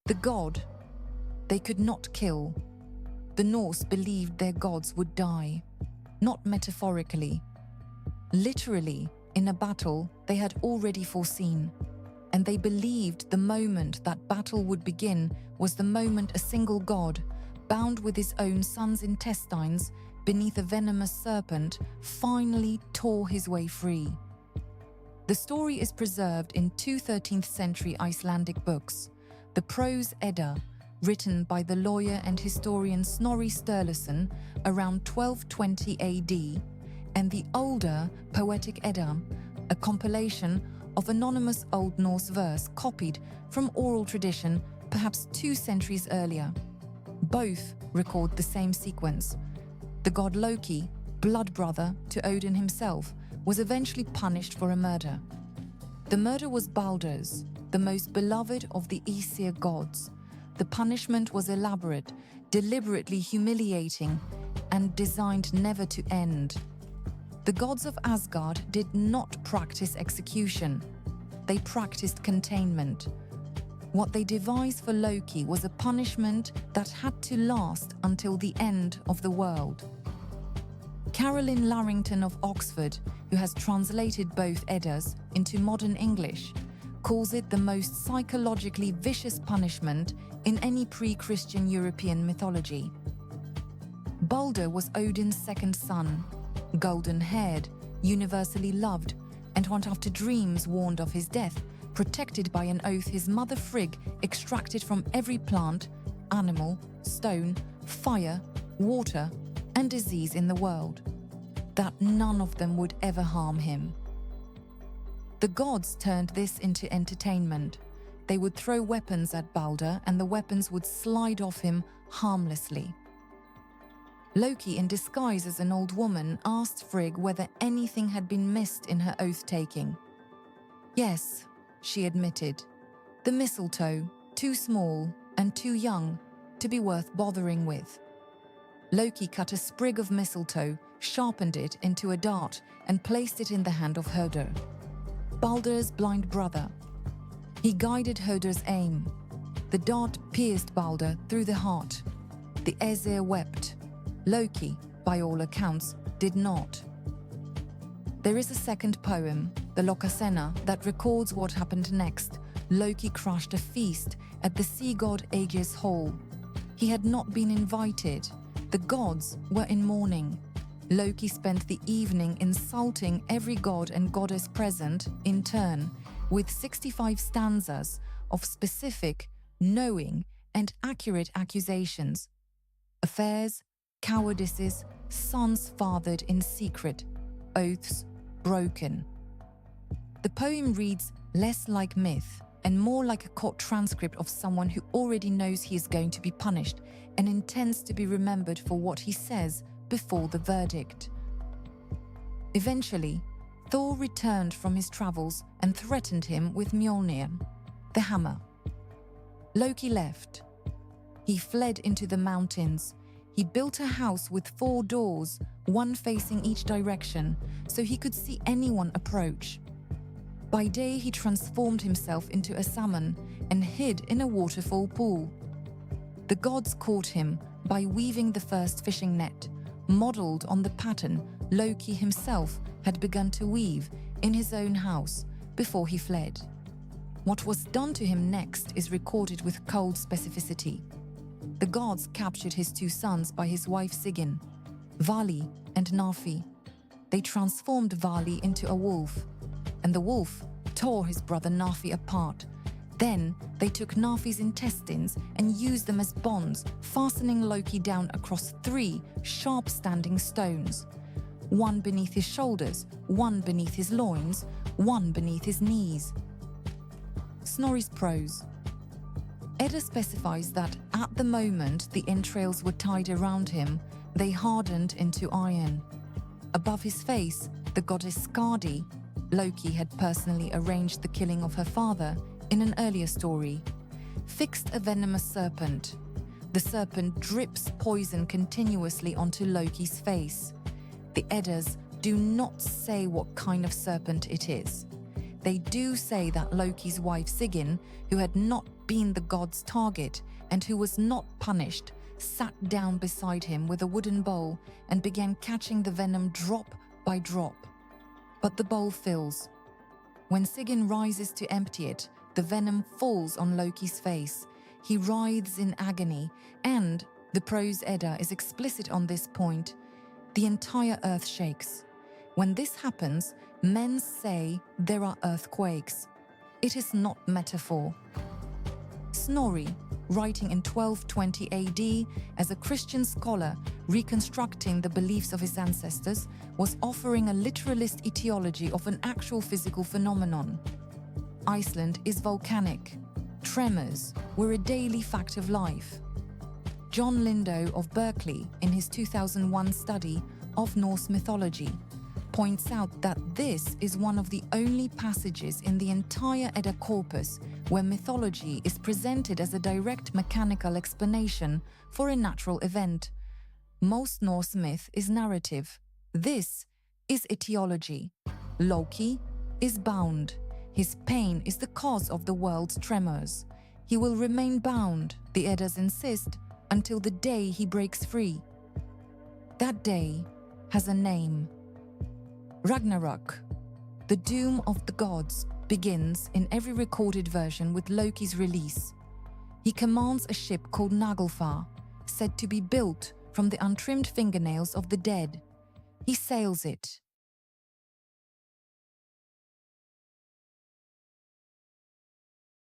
The god they could not kill. The Norse believed their gods would die, not metaphorically. Literally, in a battle they had already foreseen, and they believed the moment that battle would begin was the moment a single god, bound with his own son's intestines beneath a venomous serpent, finally tore his way free. The story is preserved in two 13th-century Icelandic books, the Prose Edda, written by the lawyer and historian Snorri Sturluson around 1220 AD, and the older Poetic Edda, a compilation of anonymous Old Norse verse copied from oral tradition perhaps 2 centuries earlier. Both record the same sequence. The god Loki, blood brother to Odin himself, was eventually punished for a murder. The murder was Baldr's, the most beloved of the Aesir gods. The punishment was elaborate, deliberately humiliating, and designed never to end. The gods of Asgard did not practice execution. They practiced containment. What they devised for Loki was a punishment that had to last until the end of the world. Carolyne Larrington of Oxford, who has translated both Eddas into modern English, calls it the most psychologically vicious punishment in any pre-Christian European mythology. Baldr was Odin's second son, golden-haired, universally loved, and went after dreams warned of his death, protected by an oath his mother Frigg extracted from every plant, animal, stone, fire, water, and disease in the world, that none of them would ever harm him. The gods turned this into entertainment. They would throw weapons at Baldr and the weapons would slide off him harmlessly. Loki, in disguise as an old woman, asked Frigg whether anything had been missed in her oath-taking. Yes, she admitted. The mistletoe, too small and too young to be worth bothering with. Loki cut a sprig of mistletoe, sharpened it into a dart, and placed it in the hand of Höder, Baldr's blind brother. He guided Höder's aim. The dart pierced Baldr through the heart. The Aesir wept. Loki, by all accounts, did not. There is a second poem, the Lokasenna, that records what happened next. Loki crashed a feast at the sea god Aegir's hall. He had not been invited. The gods were in mourning. Loki spent the evening insulting every god and goddess present, in turn, with 65 stanzas of specific, knowing, and accurate accusations. Affairs, cowardices, sons fathered in secret, oaths broken. The poem reads less like myth and more like a court transcript of someone who already knows he is going to be punished and intends to be remembered for what he says before the verdict. Eventually, Thor returned from his travels and threatened him with Mjolnir, the hammer. Loki left. He fled into the mountains. He built a house with 4 doors, one facing each direction, so he could see anyone approach. By day, he transformed himself into a salmon and hid in a waterfall pool. The gods caught him by weaving the first fishing net, modeled on the pattern Loki himself had begun to weave in his own house before he fled. What was done to him next is recorded with cold specificity. The gods captured his 2 sons by his wife Sigyn, Vali and Narfi. They transformed Vali into a wolf, and the wolf tore his brother Narfi apart. Then they took Narfi's intestines and used them as bonds, fastening Loki down across 3 sharp-standing stones. 1 beneath his shoulders, 1 beneath his loins, 1 beneath his knees. Snorri's prose. Edda specifies that at the moment the entrails were tied around him, they hardened into iron. Above his face, the goddess Skadi, Loki had personally arranged the killing of her father in an earlier story, fixed a venomous serpent. The serpent drips poison continuously onto Loki's face. The Eddas do not say what kind of serpent it is. They do say that Loki's wife Sigyn, who had not been the god's target and who was not punished, sat down beside him with a wooden bowl and began catching the venom drop by drop. But the bowl fills. When Sigyn rises to empty it, the venom falls on Loki's face. He writhes in agony, and the Prose Edda is explicit on this point. The entire earth shakes. When this happens, men say there are earthquakes. It is not metaphor. Snorri, writing in 1220 AD as a Christian scholar reconstructing the beliefs of his ancestors, was offering a literalist etiology of an actual physical phenomenon. Iceland is volcanic. Tremors were a daily fact of life. John Lindow of Berkeley, in his 2001 study of Norse mythology, points out that this is one of the only passages in the entire Edda corpus where mythology is presented as a direct mechanical explanation for a natural event. Most Norse myth is narrative. This is etiology. Loki is bound. His pain is the cause of the world's tremors. He will remain bound, the Eddas insist, until the day he breaks free. That day has a name. Ragnarök, the doom of the gods, begins in every recorded version with Loki's release. He commands a ship called Naglfar, said to be built from the untrimmed fingernails of the dead. He sails it.